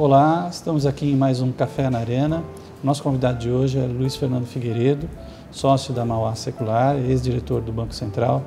Olá, estamos aqui em mais um Café na Arena. Nosso convidado de hoje é Luiz Fernando Figueiredo, sócio da Mauá Secular, ex-diretor do Banco Central.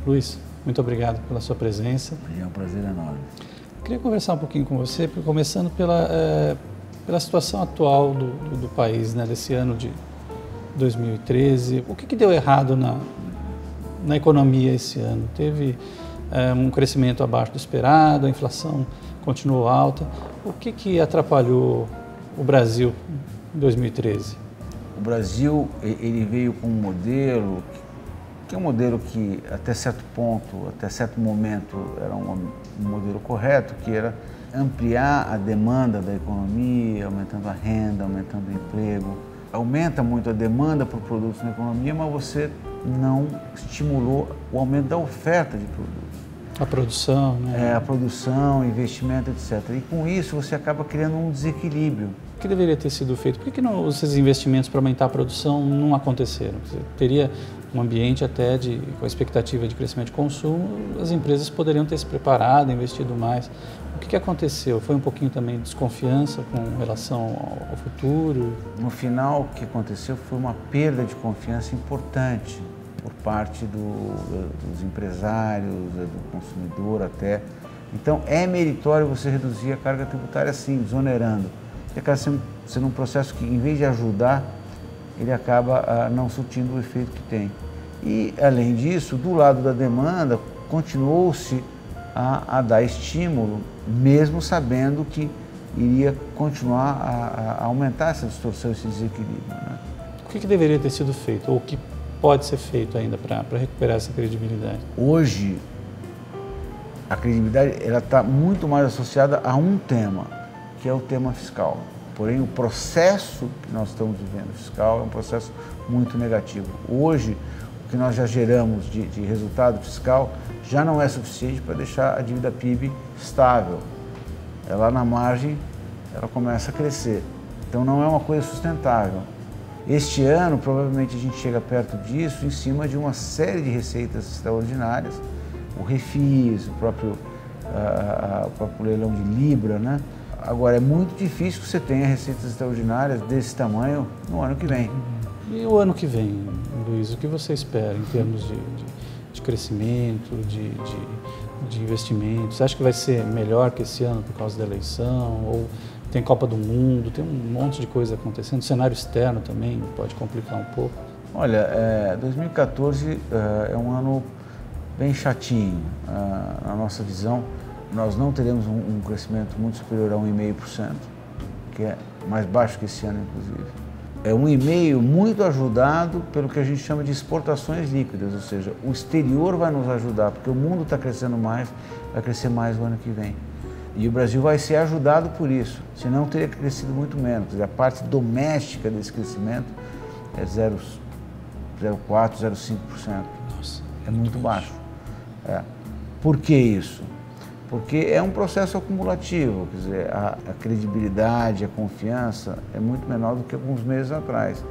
Luiz, muito obrigado pela sua presença. É um prazer enorme. Queria conversar um pouquinho com você, começando pela situação atual do país, né, desse ano de 2013. O que deu errado na economia esse ano? Teve um crescimento abaixo do esperado, a inflação continuou alta. O que atrapalhou o Brasil em 2013? O Brasil ele veio com um modelo que é um modelo que até certo ponto, até certo momento era um modelo correto, que era ampliar a demanda da economia, aumentando a renda, aumentando o emprego. Aumenta muito a demanda por produtos na economia, mas você não estimulou o aumento da oferta de produtos. A produção, né? A produção, investimento, etc. E com isso você acaba criando um desequilíbrio. O que deveria ter sido feito? Por que esses investimentos para aumentar a produção não aconteceram? Você teria um ambiente até com a expectativa de crescimento de consumo, as empresas poderiam ter se preparado, investido mais. O que aconteceu? Foi um pouquinho também de desconfiança com relação ao futuro? No final, o que aconteceu foi uma perda de confiança importante por parte dos empresários, do consumidor até. Então, é meritório você reduzir a carga tributária sim, desonerando. Porque acaba sendo um processo que, em vez de ajudar, ele acaba não surtindo o efeito que tem. E, além disso, do lado da demanda, continuou-se a dar estímulo, mesmo sabendo que iria continuar a aumentar essa distorção, esse desequilíbrio, né? O que deveria ter sido feito, ou o que pode ser feito ainda para recuperar essa credibilidade? Hoje, a credibilidade está muito mais associada a um tema, que é o tema fiscal. Porém, o processo que nós estamos vivendo fiscal é um processo muito negativo. Hoje, o que nós já geramos de resultado fiscal já não é suficiente para deixar a dívida PIB estável. Ela na margem, ela começa a crescer. Então não é uma coisa sustentável. Este ano, provavelmente a gente chega perto disso em cima de uma série de receitas extraordinárias, o refis, o próprio leilão de Libra, né? Agora, é muito difícil que você tenha receitas extraordinárias desse tamanho no ano que vem. E o ano que vem, Luiz, o que você espera em termos de crescimento, de investimento? Você acha que vai ser melhor que esse ano por causa da eleição? Ou tem Copa do Mundo, tem um monte de coisa acontecendo, o cenário externo também pode complicar um pouco? Olha, 2014 é um ano bem chatinho. Na nossa visão, nós não teremos um crescimento muito superior a 1,5%, que é mais baixo que esse ano, inclusive. É 1,5% muito ajudado pelo que a gente chama de exportações líquidas, ou seja, o exterior vai nos ajudar, porque o mundo está crescendo mais, vai crescer mais no ano que vem. E o Brasil vai ser ajudado por isso, senão teria crescido muito menos. A parte doméstica desse crescimento é 0,4%, 0,5%. Nossa, é muito baixo. Por que isso? Porque é um processo acumulativo, quer dizer, a credibilidade, a confiança é muito menor do que alguns meses atrás.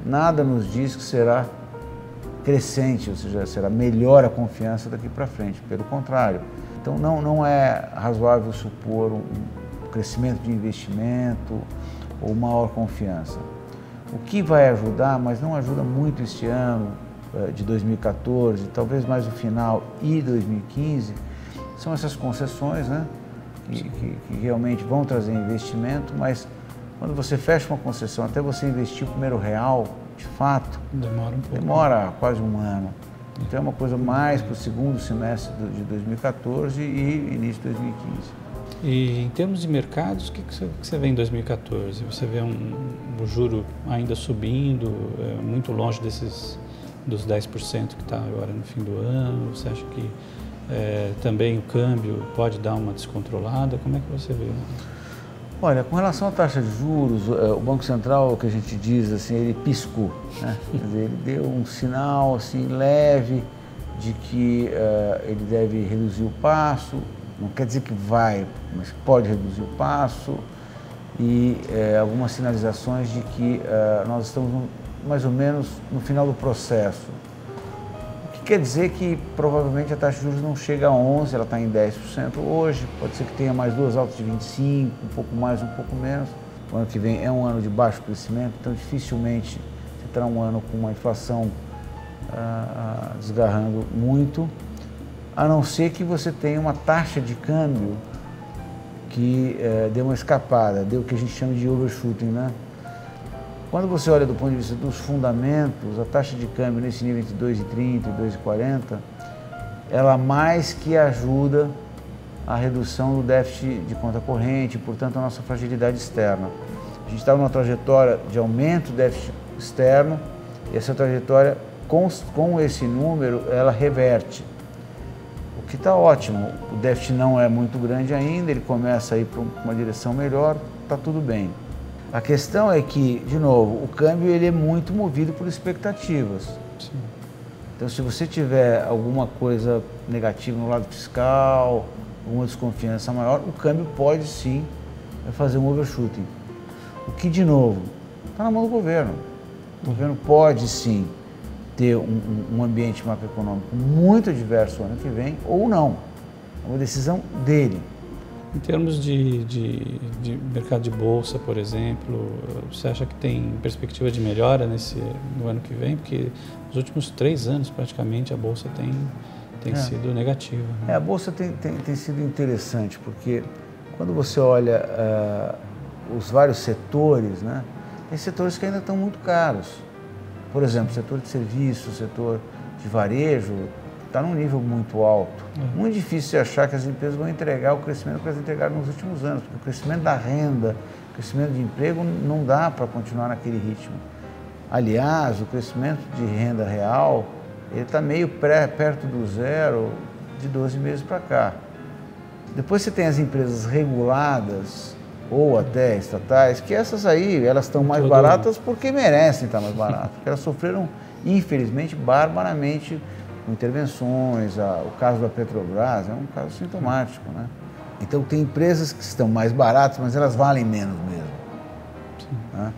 Nada nos diz que será crescente, ou seja, será melhor a confiança daqui para frente, pelo contrário. Então não é razoável supor um crescimento de investimento ou maior confiança. O que vai ajudar, mas não ajuda muito este ano de 2014, talvez mais o final e 2015, são essas concessões, né, que realmente vão trazer investimento, mas quando você fecha uma concessão, até você investir o primeiro real, de fato, demora um pouco. Demora quase um ano. Então é uma coisa mais para o segundo semestre de 2014 e início de 2015. E em termos de mercados, o que você vê em 2014? Você vê o juro ainda subindo, muito longe dos 10% que está agora no fim do ano? Você acha que também o câmbio pode dar uma descontrolada? Como é que você vê? Olha, com relação à taxa de juros, o Banco Central, o que a gente diz assim, ele piscou, né? Quer dizer, ele deu um sinal assim leve de que ele deve reduzir o passo. Não quer dizer que vai, mas pode reduzir o passo, e algumas sinalizações de que nós estamos mais ou menos no final do processo. O quer dizer que provavelmente a taxa de juros não chega a 11%, ela está em 10% hoje, pode ser que tenha mais duas altas de 25%, um pouco mais, um pouco menos. O ano que vem é um ano de baixo crescimento, então dificilmente você terá um ano com uma inflação desgarrando muito, a não ser que você tenha uma taxa de câmbio que deu uma escapada, deu o que a gente chama de overshooting, né? Quando você olha do ponto de vista dos fundamentos, a taxa de câmbio nesse nível entre 2,30 e 2,40, ela mais que ajuda a redução do déficit de conta corrente, portanto a nossa fragilidade externa. A gente está numa trajetória de aumento do déficit externo e essa trajetória, com esse número, ela reverte. O que está ótimo, o déficit não é muito grande ainda, ele começa a ir para uma direção melhor, está tudo bem. A questão é que, de novo, o câmbio ele é muito movido por expectativas. Sim. Então, se você tiver alguma coisa negativa no lado fiscal, alguma desconfiança maior, o câmbio pode sim fazer um overshooting. O que, de novo, está na mão do governo. O governo pode sim ter um ambiente macroeconômico muito adverso ano que vem ou não. É uma decisão dele. Em termos de mercado de bolsa, por exemplo, você acha que tem perspectiva de melhora no ano que vem? Porque nos últimos 3 anos, praticamente, a bolsa tem sido negativa. Né? A bolsa tem sido interessante, porque quando você olha os vários setores, né, tem setores que ainda estão muito caros. Por exemplo, o setor de serviços, o setor de varejo, está num nível muito alto. Muito difícil de achar que as empresas vão entregar o crescimento que elas entregaram nos últimos anos, porque o crescimento da renda, o crescimento de emprego não dá para continuar naquele ritmo. Aliás, o crescimento de renda real, ele está meio perto do zero de 12 meses para cá. Depois você tem as empresas reguladas ou até estatais, que essas aí, elas estão mais baratas porque merecem estar mais baratas, porque elas sofreram, infelizmente, barbaramente com intervenções. O caso da Petrobras é um caso sintomático, né? Então tem empresas que estão mais baratas, mas elas valem menos mesmo. Né?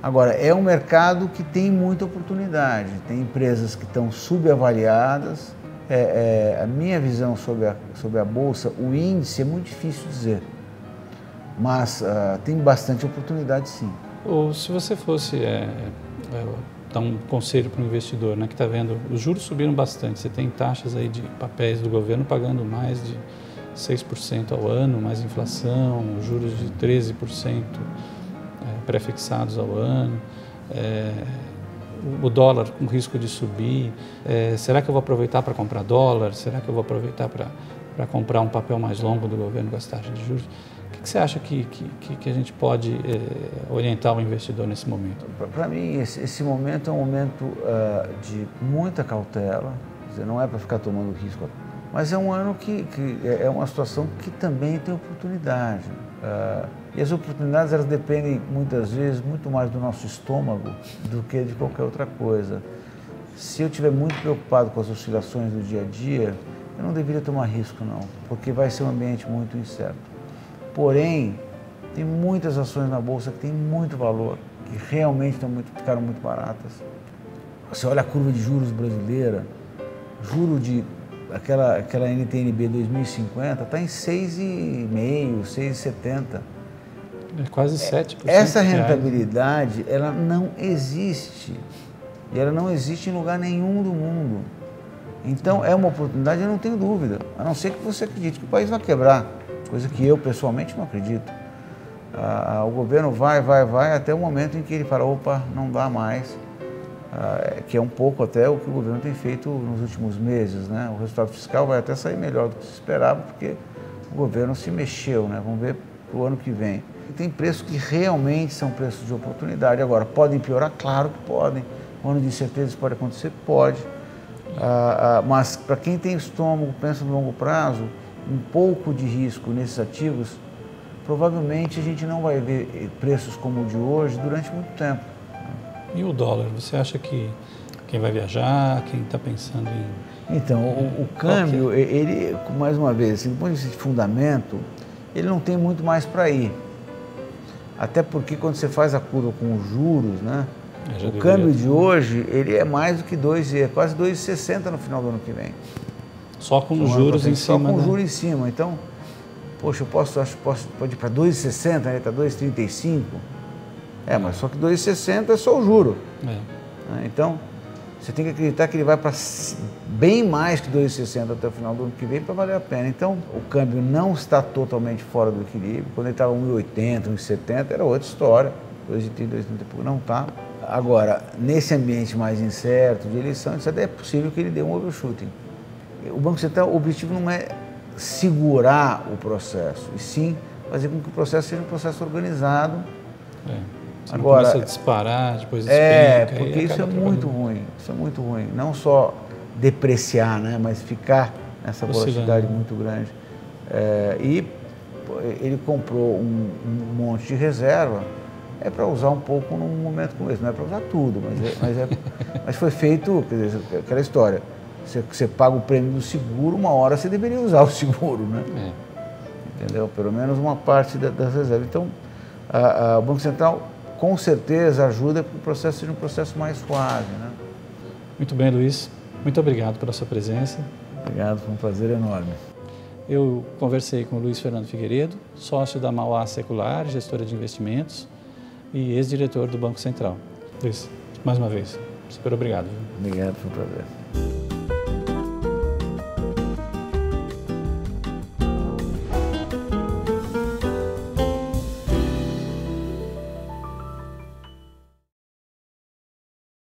Agora, é um mercado que tem muita oportunidade, tem empresas que estão subavaliadas. A minha visão sobre a Bolsa, o índice é muito difícil dizer, mas tem bastante oportunidade sim. Ou se você fosse dar um conselho para o investidor, né, que está vendo, os juros subiram bastante, você tem taxas aí de papéis do governo pagando mais de 6% ao ano, mais inflação, juros de 13% pré-fixados ao ano, o dólar com risco de subir, será que eu vou aproveitar para comprar dólar? Será que eu vou aproveitar para comprar um papel mais longo do governo com as taxas de juros? O que você acha que a gente pode orientar o investidor nesse momento? Para mim, esse momento é um momento de muita cautela, quer dizer, não é para ficar tomando risco, mas é um ano que é uma situação que também tem oportunidade. E as oportunidades, elas dependem muitas vezes muito mais do nosso estômago do que de qualquer outra coisa. Se eu estiver muito preocupado com as oscilações do dia a dia, eu não deveria tomar risco não, porque vai ser um ambiente muito incerto. Porém, tem muitas ações na Bolsa que têm muito valor, que realmente ficaram muito baratas. Você olha a curva de juros brasileira, juro de aquela NTN-B 2050 está em 6,5%, 6,70%. É quase 7%. Essa rentabilidade, ela não existe. E ela não existe em lugar nenhum do mundo. Então, é uma oportunidade, eu não tenho dúvida. A não ser que você acredite que o país vai quebrar. Coisa que eu, pessoalmente, não acredito. O governo vai até o momento em que ele fala, opa, não dá mais. Que é um pouco até o que o governo tem feito nos últimos meses, né? O resultado fiscal vai até sair melhor do que se esperava, porque o governo se mexeu, né? Vamos ver para o ano que vem. E tem preços que realmente são preços de oportunidade. Agora, podem piorar? Claro que podem. Um ano de incerteza isso pode acontecer? Pode. Mas para quem tem estômago, pensa no longo prazo, um pouco de risco nesses ativos, provavelmente a gente não vai ver preços como o de hoje durante muito tempo. E o dólar? Você acha que quem vai viajar, quem está pensando em... Então, o câmbio, ele, mais uma vez, assim, do ponto de vista de fundamento, ele não tem muito mais para ir. Até porque quando você faz a curva com os juros, né, O câmbio de hoje, ele é mais do que 2, é quase 2,60 no final do ano que vem. Só com juros em cima. Só com juros em cima. Então, poxa, pode ir para 2,60, né? Está 2,35. Mas só que 2,60 é só o juro. Então, você tem que acreditar que ele vai para bem mais que 2,60 até o final do ano que vem para valer a pena. Então, o câmbio não está totalmente fora do equilíbrio. Quando ele estava 1,80, 1,70, era outra história. 2,30, 2,30 e pouco, não está. Agora, nesse ambiente mais incerto de eleição, isso até é possível que ele dê um overshooting. O Banco Central, o objetivo não é segurar o processo, e sim fazer com que o processo seja um processo organizado. Agora, começa a disparar, depois despenca. Porque isso é muito ruim, Não só depreciar, né, mas ficar nessa velocidade muito grande. E ele comprou um monte de reserva, para usar um pouco num momento como esse, não é para usar tudo, mas foi feito, quer dizer, aquela história, você paga o prêmio do seguro, uma hora você deveria usar o seguro, né? Entendeu? Pelo menos uma parte das reservas. Então, o Banco Central com certeza ajuda para que o processo seja um processo mais suave, né? Muito bem, Luiz. Muito obrigado pela sua presença. Obrigado, foi um prazer enorme. Eu conversei com o Luiz Fernando Figueiredo, sócio da Mauá Secular, gestora de investimentos e ex-diretor do Banco Central. Luiz, mais uma vez, super obrigado. Obrigado, foi um prazer.